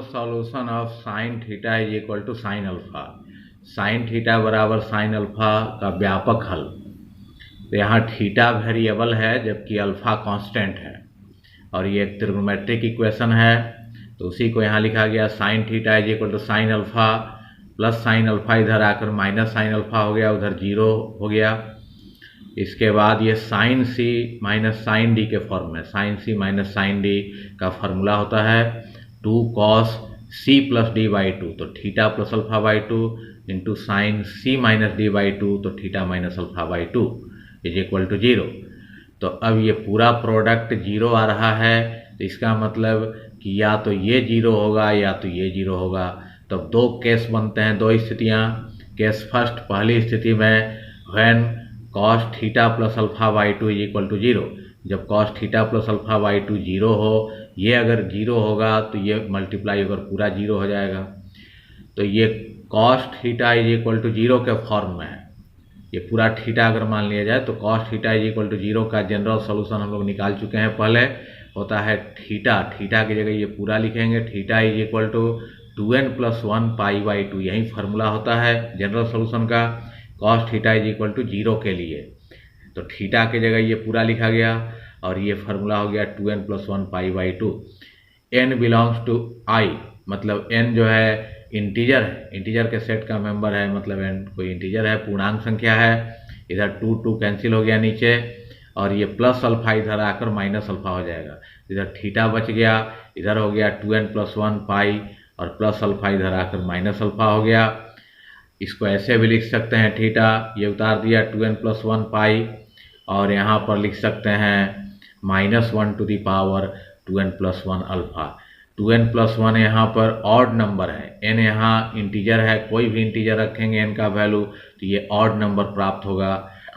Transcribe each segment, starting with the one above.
Solution of sine theta is equal to sine alpha. Sine theta बराबर sine alpha का व्यापक हल। तो यहाँ थीटा वेरिएबल है जबकि अल्फा कांस्टेंट है और ये एक ट्रिग्नोमेट्रिक इक्वेशन है, तो उसी को यहाँ लिखा गया sine theta is equal to sine alpha plus sine alpha, इधर आकर माइनस साइन अल्फा हो गया, उधर जीरो हो गया। इसके बाद ये sine C minus sine D के फॉर्म में, sine C minus sine D का फॉर्मूला होता है 2 cos C plus D by two, तो theta plus alpha by two into sine C minus D by two, तो theta minus alpha by two is equal to 0। तो अब ये पूरा product 0 आ रहा है, तो इसका मतलब कि या तो ये 0 होगा या तो ये 0 होगा। तो अब दो केस बनते हैं, दो स्थितियाँ। केस फर्स्ट, पहली स्थिति में when cos theta plus alpha by two is equal to 0, जब cos theta plus alpha by two 0 हो, ये अगर 0 होगा तो ये मल्टीप्लाई होकर पूरा 0 हो जाएगा। तो ये cos theta is equal to 0 के फॉर्म में है। ये पूरा थीटा अगर मान लिया जाए तो cos theta is equal to 0 का जनरल सॉल्यूशन हम लोग निकाल चुके हैं। पहले होता है थीटा, थीटा की जगह ये पूरा लिखेंगे, theta is equal to 2n plus 1 pi by two, यही फार्मूला होता है जनरल सॉल्यूशन का cos theta is equal to 0 के लिए। तो थीटा की जगह ये पूरा लिखा गया और ये फार्मूला हो गया 2n plus 1 pi by two. n belongs to i, मतलब n जो है इंटीजर है, इंटीजर के सेट का मेंबर है, मतलब n कोई इंटीजर है, पूर्णांक संख्या है। इधर 2 कैंसिल हो गया नीचे और ये प्लस अल्फा इधर आकर माइनस अल्फा हो जाएगा। इधर थीटा बच गया, इधर हो गया 2n प्लस 1 पाई और प्लस अल्फा इधर आकर माइनस अल्फा हो गया। इसको ऐसे भी लिख सकते हैं, थीटा ये उतार दिया 2n प्लस 1 पाई और यहाँ पर लिख सकते हैं -1 to the power 2n plus 1 अल्फा। 2n प्लस 1 यहाँ पर ऑड नंबर है, n यहाँ इंटीजर है, कोई भी इंटीजर रखेंगे n का वैल्यू तो ये ऑड नंबर प्राप्त होगा।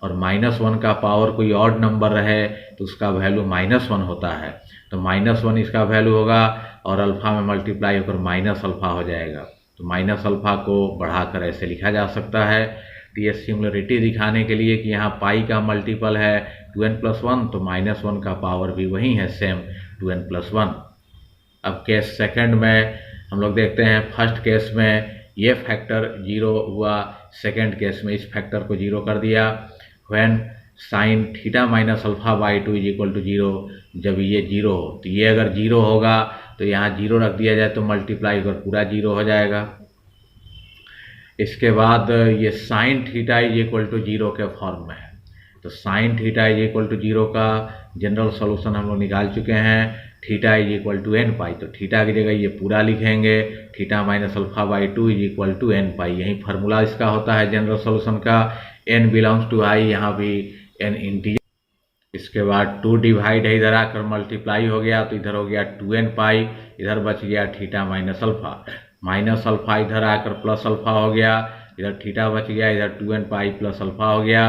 और -1 का पावर कोई ऑड नंबर रहे तो उसका वैल्यू -1 होता है, तो -1 इसका वैल्यू होगा और अल्फा में मल्टीप्लाई होकर माइनस अल्फा हो जाएगा। तो माइनस अल्फा को बढ़ाकर ऐसे लिखा जा सकता है। तो ये सिमिलरिटी दिखाने के लिए कि यहाँ पाई का मल्टीपल है 2n प्लस 1, तो -1 का पावर भी वही है सेम 2n प्लस 1। अब केस सेकंड में हम लोग देखते हैं, फर्स्ट केस में ये फैक्टर 0 हुआ, सेकंड केस में इस फैक्टर को 0 कर दिया। When sine theta minus alpha by two is equal to 0, जब ये 0 हो, तो ये अगर 0 होगा तो यहाँ 0 रख दिया जाए तो मल्टीप्लाई कर पूरा 0 हो जाएगा। इसके बाद ये sine theta is equal to 0 के फॉर्म में है, तो sine theta is equal to 0 का जनरल सॉल्यूशन हम लोग निकाल चुके हैं, theta is equal to n pi. तो थीटा की जगह ये पूरा लिखेंगे, theta minus alpha by two is equal to n pi, यही फार्मूला इसका होता है जनरल सॉल्यूशन का। n बिलोंग्स टू i, यहाँ भी n इंटीजर। इसके बाद 2 डिवाइड है, इधर आकर मल्टीप्लाई हो गया तो इधर हो गया 2n पाई, इधर बच गया theta minus alpha, minus alpha इधर आकर प्लस अल्फा हो गया, इधर थीटा बच गया, इधर 2n पाई प्लस अल्फा हो गया।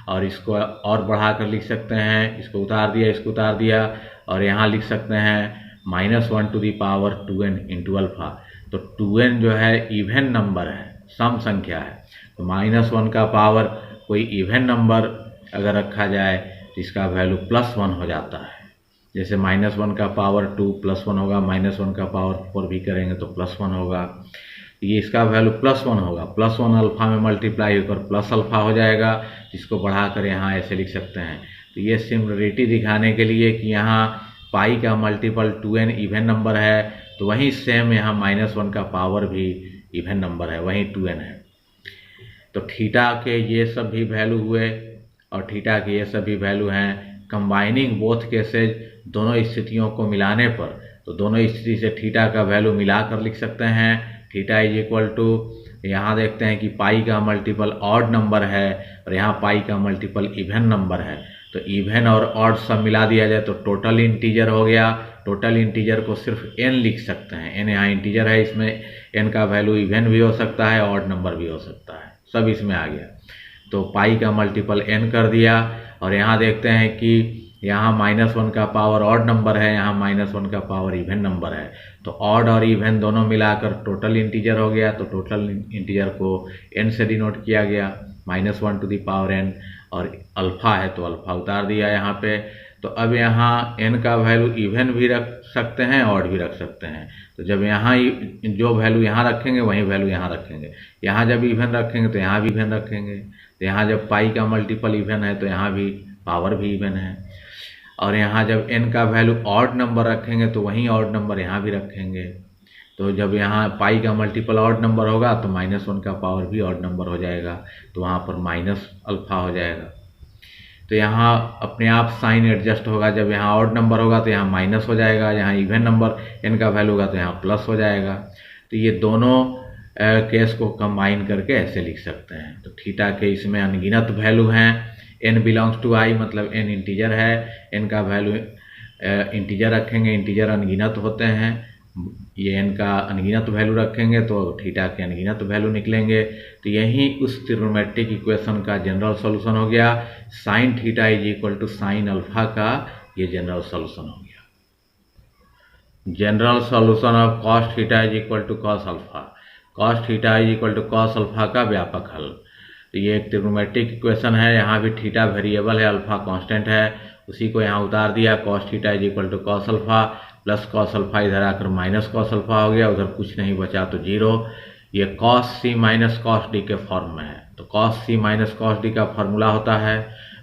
और इसको और बढ़ाकर लिख सकते हैं, इसको उतार दिया, इसको उतार दिया और यहाँ लिख सकते हैं -1 to the power 2n into alpha. तो 2n जो है इवन नंबर है, सम संख्या है, तो -1 का पावर कोई इवन नंबर अगर रखा जाए तो इसका वैल्यू +1 हो जाता है। जैसे -1 का पावर 2 +1 होगा, -1 का पावर 4 भी करेंगे तो +1 होगा, ये इसका वैल्यू +1 होगा। +1 अल्फा में मल्टीप्लाई होकर प्लस अल्फा हो जाएगा, जिसको बढ़ाकर यहाँ ऐसे लिख सकते हैं। तो ये सिमिलरिटी दिखाने के लिए कि यहाँ पाई का मल्टीपल 2n इवन नंबर है, तो वहीं सेम यहाँ -1 का पावर भी इवन नंबर है, वहीं 2n है। तो थीटा के ये सब भी वैल्यू हुए और थीटा के ये सब भी वैल्यू हैं। कंबाइनिंग बोथ केसेज, दोनों स्थितियों को मिलाने पर, तो दोनों स्थिति से थीटा का वैल्यू मिलाकर लिख सकते हैं। थीटा इज इक्वल टू, यहाँ देखते हैं कि पाई का मल्टीपल ऑड नंबर है और यहाँ पाई का मल्टीपल इवन नंबर है, तो इवन और ऑड सब मिला दिया जाए तो टोटल इंटीजर हो गया। टोटल इंटीजर को सिर्फ n लिख सकते हैं, n यहाँ इंटीजर है, इसमें n का वैल्यू इवन भी हो सकता है, ऑड नंबर भी हो सकता है, सब इसमें आ गया। तो पाई का मल्टीपल n कर दिया और यहाँ देखते हैं कि यहाँ -1 का पावर ऑड नंबर है, यहाँ -1 का पावर इवन नंबर है, तो ऑड और इवन दोनों मिलाकर टोटल इंटीजर हो गया। तो टोटल इंटीजर को n से डिनोट किया गया, -1 टू दी पावर n, और अल्फा है तो अल्फा उतार दिया यहाँ पे। तो अब यहाँ n का वैल्यू इवन भी रख सकते हैं, ऑड भी रख सकते हैं। तो जब यहाँ जो वैल्यू यहाँ रखेंगे वही वैल्यू यहाँ रखेंगे, यहाँ जब इवन रखेंगे तो यहाँ भी इवन रखेंगे। तो यहाँ जब पाई का मल्टीपल इवन है तो यहाँ भी पावर भी इवन है, और यहाँ जब n का वैल्यू ऑड नंबर रखेंगे तो वहीं ऑड नंबर यहाँ भी रखेंगे। तो जब यहाँ पाई का मल्टीपल ऑड नंबर होगा तो -1 का पावर भी ऑड नंबर हो जाएगा, तो वहाँ पर माइनस अल्फा हो जाएगा। तो यहाँ अपने आप साइन एडजस्ट होगा, जब यहाँ ऑड नंबर होगा तो यहाँ माइनस हो जाएगा, यहाँ इवन नंबर n का वैल्यू होगा तो यहाँ प्लस हो जाएगा। तो ये दोनों केस को कंबाइन करके ऐसे लिख सकते हैं। तो थीटा के इसमें अनगिनत वैल्यू हैं, n बिलोंग्स टू i मतलब n इंटीजर है, n का वैल्यू इंटीजर रखेंगे, इंटीजर अनगिनत होते हैं, ये n का अनगिनत वैल्यू रखेंगे तो थीटा के अनगिनत वैल्यू निकलेंगे। तो यही उस ट्रिग्नोमेट्रिक इक्वेशन का जनरल सॉल्यूशन हो गया। Sine theta is equal to sine alpha का ये जनरल सॉल्यूशन हो गया। General solution of cos theta is equal to cos alpha, cos theta is equal to cos alpha का व्यापक हल। तो ये एक ट्रिग्नोमेट्रिक इक्वेशन है, यहाँ भी थीटा वेरिएबल है, अल्फा कांस्टेंट है, उसी को यहाँ उतार दिया। Cos theta is equal to cos alpha plus cos alpha इधर आकर माइनस कॉस अल्फा हो गया, उधर कुछ नहीं बचा तो 0। ये cos C minus cos D के फॉर्म में है। तो cos C minus cos D का फॉर्मूला होता है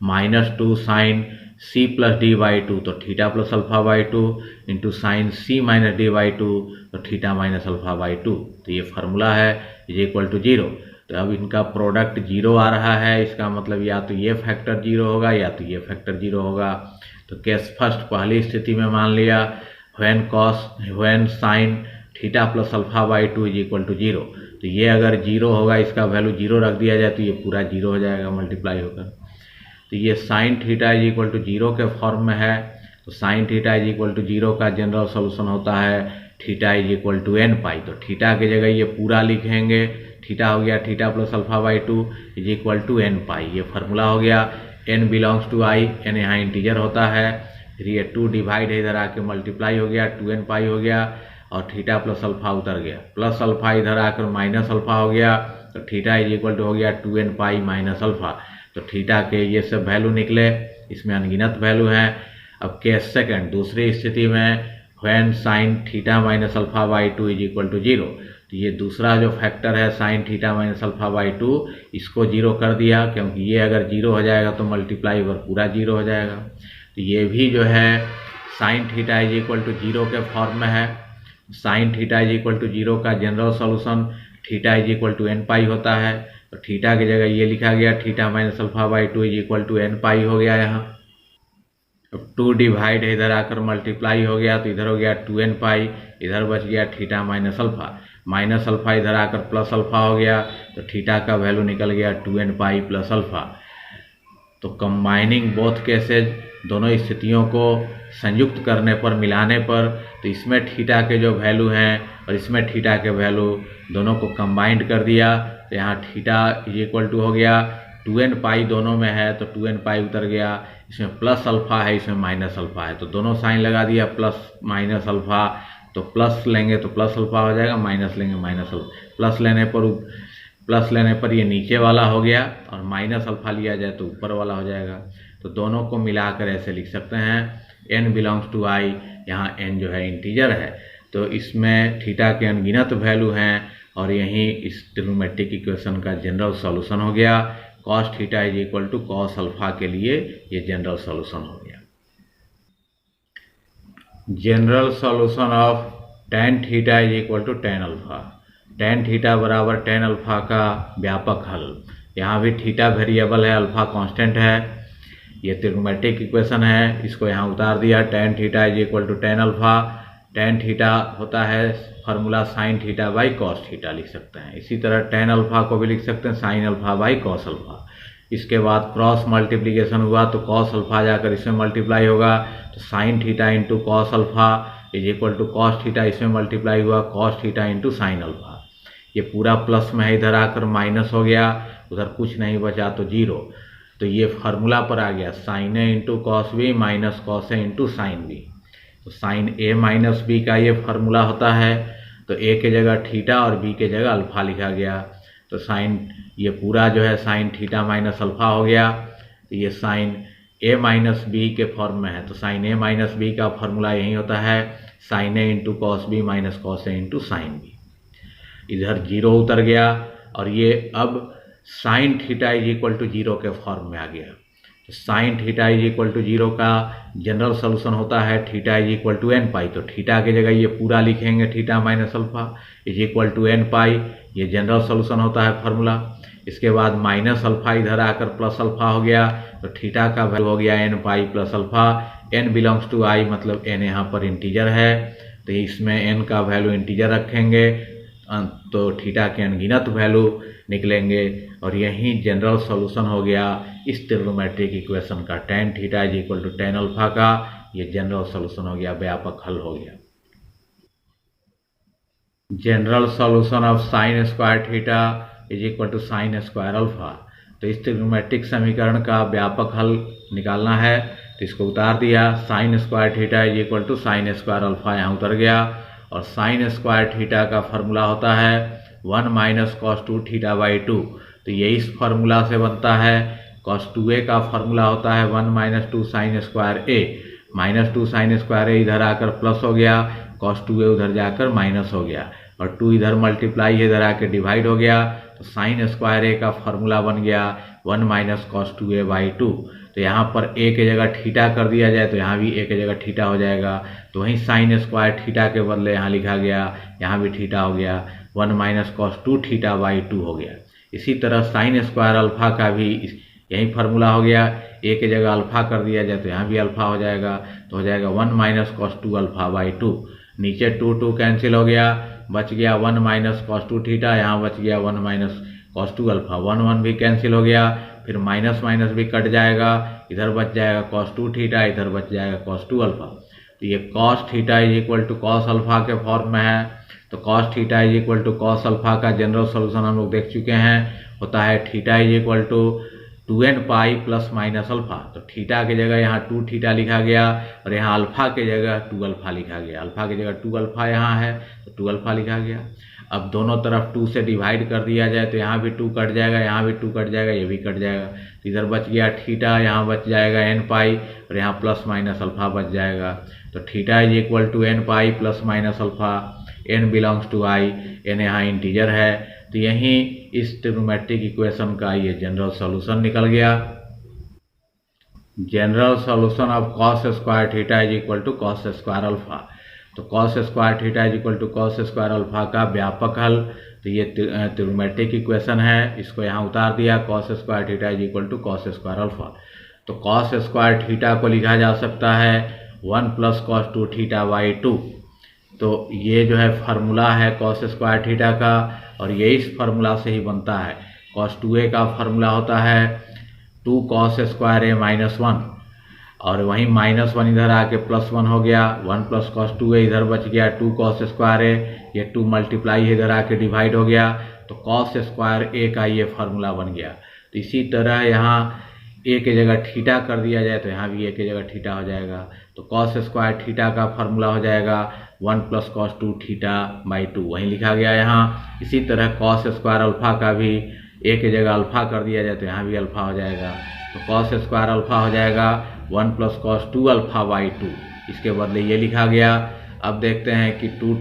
-2 sine C plus D by 2, तो theta plus alpha by 2 into sine C minus D by 2, तो थीटा माइनस अल्फा बाई 2। तो ये फार्मूला है इज इक्वल टू 0। तो अब इनका प्रोडक्ट 0 आ रहा है, इसका मतलब या तो ये फैक्टर 0 होगा या तो ये फैक्टर 0 होगा। तो केस फर्स्ट पहली स्थिति में मान लिया when sine theta plus alpha by 2 is equal to 0। तो ये अगर 0 होगा, इसका वैल्यू 0 रख दिया जाए तो ये पूरा 0 हो जाएगा मल्टीप्लाई होकर। तो ये sine theta is equal to 0 के फॉर्म में है। तो sine theta is equal to 0 का जनरल सॉल्यूशन होता है theta is equal to n pi. तो थीटा की जगह ये पूरा लिखेंगे, थीटा हो गया theta plus alpha by 2 is equal to n pi. ये फार्मूला हो गया। n belongs to i, n यहाँ इंटीजर होता है, फिर ये 2 डिवाइड है, इधर आके मल्टीप्लाई हो गया, 2n पाई हो गया, और थीटा प्लस अल्फा उतर गया, प्लस अल्फा इधर आकर माइनस अल्फा हो गया। तो थीटा इज इक्वल टू हो गया 2n पाई माइनस अल्फा। तो थीटा के ये सब वैल्यू निकले, इसमें अनगिनत वैल्यू हैं। अब केस सेकंड दूसरी स्थिति में when sine theta minus alpha by 2 is equal to 0। तो ये दूसरा जो फैक्टर है sine theta minus alpha by 2, इसको 0 कर दिया, क्योंकि ये अगर 0 हो जाएगा तो मल्टीप्लाई ओवर पूरा 0 हो जाएगा। तो ये भी जो है sine theta is equal to 0 के फॉर्म में है। Sine theta is equal to 0 का general solution theta is equal to n pi होता है। तो थीटा की जगह ये लिखा गया theta minus alpha by 2 is equal to n pi हो गया यहाँ। अब 2 डिवाइड है, इधर आकर मल्टीप्लाई हो गया, तो इधर हो गया 2n पाई, इधर बच गया थीटा माइनस अल्फा इधर आकर प्लस अल्फा हो गया, तो थीटा का वैल्यू निकल गया 2n पाई प्लस अल्फा। तो कंबाइनिंग बोथ केसेज, दोनों स्थितियों को संयुक्त करने पर, मिलाने पर, तो इसमें थीटा के जो वैल्यू हैं और इसमें थीटा के वैल्यू दोनों को कंबाइंड कर दिया। तो यहाँ थीटा इज इक्वल टू हो गया 2n पाई, दोनों में है तो 2n पाई उतर गया, इसमें प्लस अल्फा है, इसमें माइनस अल्फा है, तो दोनों साइन लगा दिया प्लस माइनस अल्फा। तो प्लस लेंगे तो प्लस अल्फा हो जाएगा, माइनस लेंगे माइनस अल्फा। प्लस लेने पर ये नीचे वाला हो गया, और माइनस अल्फा लिया जाए तो ऊपर वाला हो जाएगा। तो दोनों को मिलाकर ऐसे लिख सकते हैं n बिलोंग्स टू i, यहाँ n जो है इंटीजर है, तो इसमें थीटा के अनगिनत वैल्यू हैं, और यही इस ट्रिग्नोमेट्रिक इक्वेशन का जनरल सॉल्यूशन हो गया। Cos theta is equal to cos alpha के लिए ये जनरल सॉल्यूशन हो गया। General solution of tan theta is equal to tan alpha, tan theta बराबर tan अल्फा का व्यापक हल। यहाँ भी थीटा वेरिएबल है, अल्फा कांस्टेंट है, ये ट्रिग्नोमेट्रिक इक्वेशन है, इसको यहाँ उतार दिया। tan theta is equal to tan alpha, tan theta होता है formula sine theta by cos theta लिख सकते हैं। इसी तरह tan अल्फा को भी लिख सकते हैं sine alpha by cos alpha. इसके बाद क्रॉस मल्टीप्लिकेशन हुआ तो कॉस अल्फा जाकर इसमें मल्टीप्लाई होगा, तो sine theta into cos alpha is equal to cos theta, इसमें मल्टीप्लाई हुआ cos theta into sine alpha. ये पूरा प्लस में है, इधर आकर माइनस हो गया, उधर कुछ नहीं बचा तो 0। तो ये फार्मूला पर आ गया sine A into cos B minus cos A into sine B. तो साइन ए माइनस बी का ये फार्मूला होता है। तो ए के जगह थीटा और बी के जगह अल्फा लिखा गया। तो साइन ये पूरा जो है साइन थीटा माइनस अल्फा हो गया। तो ये साइन ए माइनस बी के फॉर्म में है, तो साइन ए माइनस बी का फॉर्मूला यही होता है sine A into cos B minus cos A into sine B. इधर 0 उतर गया और ये अब sine theta is equal to 0 के फॉर्म में आ गया। तो sine theta is equal to 0 का जनरल सोल्यूशन होता है theta is equal to N pi. तो थीटा की जगह ये पूरा लिखेंगे theta minus alpha is equal to N pi, ये जनरल सोल्यूशन होता है फार्मूला। इसके बाद माइनस अल्फा इधर आकर प्लस अल्फा हो गया, तो थीटा का वैल्यू हो गया N pi plus alpha. N belongs to I, मतलब एन यहाँ पर इंटीजर है, तो इसमें एन का वैल्यू इंटीजर रखेंगे तो थीटा के अनगिनत वैल्यू निकलेंगे। और यही जनरल सॉल्यूशन हो गया इस ट्रिग्नोमेट्रिक इक्वेशन का tan theta is equal to tan alpha का, ये जनरल सॉल्यूशन हो गया, व्यापक हल हो गया। General solution of sine square theta is equal to sine square alpha. तो इस ट्रिग्नोमेट्रिक समीकरण का व्यापक हल निकालना है, तो इसको उतार दिया, sine square theta is equal to sine square alpha यहाँ उतर गया। और साइन स्क्वायर थीटा का फॉर्मूला होता है 1 माइनस कॉस 2 थीटा बाई 2, तो ये इस फार्मूला से बनता है। कॉस 2a का फार्मूला होता है 1 minus 2 sine square a, minus 2 sine square a इधर आकर प्लस हो गया, कॉस 2a उधर जाकर माइनस हो गया, और 2 इधर मल्टीप्लाई इधर आकर डिवाइड हो गया, तो साइन स्क्वायर a का फार्मूला बन गया 1 माइनस कॉस 2a बाई 2। तो यहाँ पर a की जगह थीटा कर दिया जाए तो यहाँ भी a की जगह थीटा हो जाएगा, तो वहीं साइन स्क्वायर थीटा के बदले यहाँ लिखा गया, यहाँ भी थीटा हो गया, 1 माइनस कॉस 2 थीटा बाई 2 हो गया। इसी तरह साइन स्क्वायर अल्फा का भी यही फार्मूला हो गया, a की जगह अल्फा कर दिया जाए तो यहाँ भी अल्फा हो जाएगा, तो हो जाएगा 1 माइनस कॉस 2 अल्फा बाई 2। नीचे 2 कैंसिल हो गया, बच गया 1 माइनस कॉस 2 थीटा, यहाँ बच गया 1 माइनस कॉस 2 अल्फा, 1 भी कैंसिल हो गया, फिर माइनस माइनस भी कट जाएगा, इधर बच जाएगा कॉस 2 थीटा, इधर बच जाएगा कॉस 2 अल्फा। तो ये cos theta is equal to cos alpha के फॉर्म में है, तो cos theta is equal to cos alpha का जनरल सोल्यूशन हम लोग देख चुके हैं, होता है theta is equal to 2n pi plus minus alpha. तो थीटा की जगह यहाँ 2 थीटा लिखा गया और यहाँ अल्फा की जगह 2 अल्फा लिखा गया, अल्फा की जगह 2 अल्फा यहाँ है तो 2 अल्फा लिखा गया। अब दोनों तरफ 2 से डिवाइड कर दिया जाए तो यहाँ भी 2 कट जाएगा, यहाँ भी 2 कट जाएगा, ये भी कट जाएगा, तो इधर बच गया थीटा, यहाँ बच जाएगा n पाई और यहाँ प्लस माइनस अल्फा बच जाएगा। तो theta is equal to n pi plus minus alpha, n belongs to i, n यहाँ इंटीजर है, तो यही इस ट्रिग्नोमेट्रिक इक्वेशन का ये जनरल सॉल्यूशन निकल गया। General solution of cos square theta is equal to cos square alpha. तो cos square theta is equal to cos square alpha का व्यापक हल, तो ये ट्रिग्नोमेट्रिक इक्वेशन है, इसको यहाँ उतार दिया, cos square theta is equal to cos square alpha. तो कॉस स्क्वायर थीटा को लिखा जा सकता है 1 प्लस कॉस 2 थीटा बाई 2। तो ये जो है फार्मूला है कॉस स्क्वायर थीटा का, और ये इस फार्मूला से ही बनता है। कॉस 2a का फार्मूला होता है 2 कॉस स्क्वायर a माइनस 1, और वहीं माइनस 1 इधर आके प्लस 1 हो गया, 1 प्लस कॉस 2a इधर बच गया 2 कॉस स्क्वायर a, ये 2 मल्टीप्लाई इधर आके डिवाइड हो गया, तो कॉस स्क्वायर a का ये फार्मूला बन गया। तो इसी तरह यहाँ a की जगह थीटा कर दिया जाए तो यहाँ भी a की जगह थीटा हो जाएगा, तो कॉस स्क्वायर थीटा का फार्मूला हो जाएगा 1 प्लस कॉस 2 थीटा बाई 2, वहीं लिखा गया यहाँ। इसी तरह कॉस स्क्वायर अल्फा का भी a की जगह अल्फा कर दिया जाए तो यहाँ भी अल्फा हो जाएगा, तो कॉस स्क्वायर अल्फा हो जाएगा 1 प्लस कॉस 2 अल्फा बाई 2, इसके बदले ये लिखा गया। अब देखते हैं कि 2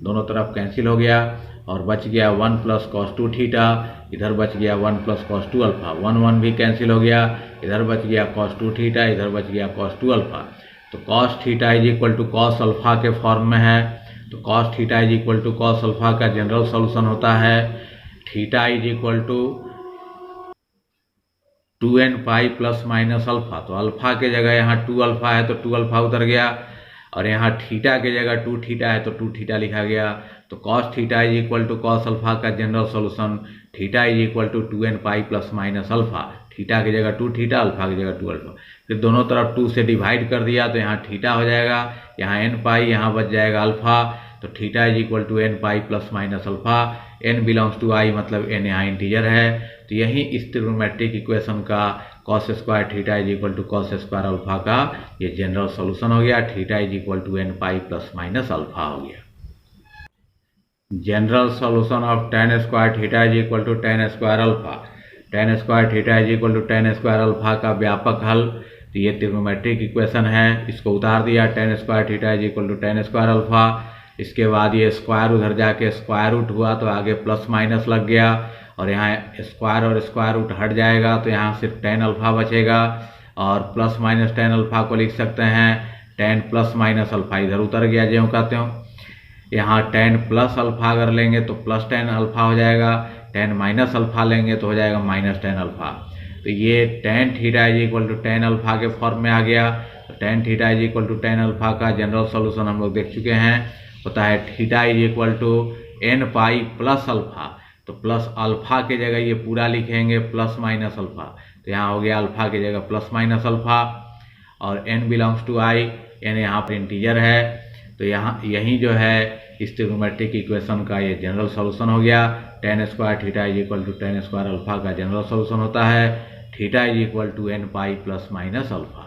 दोनों तरफ कैंसिल हो गया और बच गया 1 प्लस कॉस 2 थीटा, इधर बच गया 1 प्लस कॉस 2 अल्फा, 1 भी कैंसिल हो गया, इधर बच गया कॉस 2 थीटा, इधर बच गया कॉस 2 अल्फा। तो cos theta is equal to cos alpha के फॉर्म में है, तो cos theta is equal to cos alpha का जनरल सॉल्यूशन होता है theta is equal to 2n pi plus minus alpha. तो अल्फा के जगह यहाँ 2 अल्फा है तो 2 अल्फा उतर गया, और यहाँ थीटा के जगह 2 थीटा है तो 2 थीटा लिखा गया। तो cos theta is equal to cos alpha का general solution theta is equal to 2n pi plus minus alpha, theta की जगह 2 थीटा, अल्फा की जगह 2 अल्फा। फिर दोनों तरफ 2 से डिवाइड कर दिया तो यहाँ थीटा हो जाएगा, यहाँ n पाई, यहाँ बच जाएगा अल्फा, तो theta is equal to n pi plus minus alpha, n belongs to i, मतलब n यहाँ इंटीजर है। तो यही इस ट्रिग्नोमेट्रिक इक्वेशन का cos square theta is equal to cos square alpha का ये जनरल सॉल्यूशन हो गया, theta is equal to n pi plus minus alpha हो गया। General solution of tan square theta is equal to tan square alpha. tan square theta is equal to tan square alpha का व्यापक हल, तो ये trigonometric equation है, इसको उतार दिया, tan square theta is equal to tan square alpha. इसके बाद ये स्क्वायर उधर जाके स्क्वायर रूट हुआ तो आगे प्लस माइनस लग गया, और यहाँ स्क्वायर और स्क्वायर रूट हट जाएगा तो यहाँ सिर्फ tan अल्फा बचेगा, और प्लस माइनस tan अल्फा को लिख सकते हैं tan प्लस माइनस अल्फा, इधर उतर गया ज्यों कहते हो। यहाँ tan प्लस अल्फा अगर लेंगे तो प्लस tan अल्फा हो जाएगा, tan माइनस अल्फा लेंगे तो हो जाएगा माइनस tan अल्फा। तो ये tan theta is equal to tan alpha के फॉर्म में आ गया। तो tan theta is equal to tan alpha का जनरल सॉल्यूशन हम लोग देख चुके हैं, होता है theta is equal to n pi plus alpha. तो प्लस अल्फा की जगह ये पूरा लिखेंगे प्लस माइनस अल्फा, तो यहाँ हो गया अल्फा की जगह प्लस माइनस अल्फा, और n belongs to i, n यहाँ पर इंटीजर है। तो यहाँ यही जो है इस ट्रिग्नोमेट्रिक इक्वेशन का ये जनरल सॉल्यूशन हो गया। tan square theta is equal to tan square alpha का जनरल सॉल्यूशन होता है theta is equal to n pi plus minus alpha.